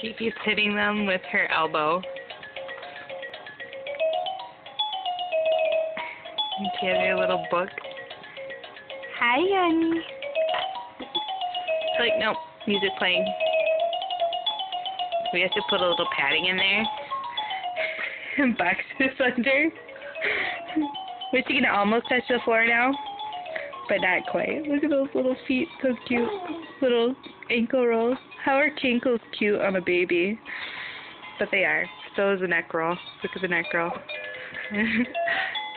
She keeps hitting them with her elbow. And she has her little book. Hi, honey. It's like, nope, music playing. We have to put a little padding in there. And box this under. Which you can almost touch the floor now. But not quite. Look at those little feet. So cute. Little ankle rolls. How are ankles cute on a baby? But they are. So is the neck roll. Look at the neck roll.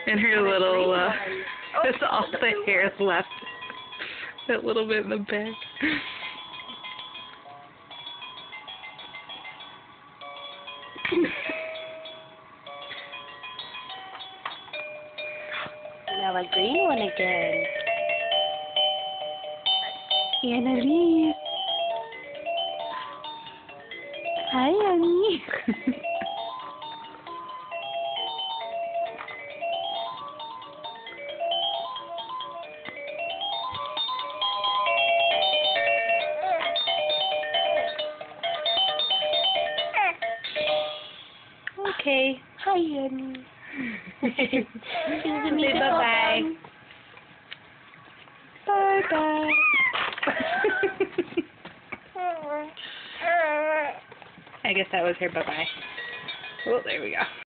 And her little, that's all the hair is left. That little bit in the back. Now a green one again. Annalise. Hi, honey. Okay. Hi, honey. Say bye-bye. Bye-bye. I guess that was her bye-bye. Oh, there we go.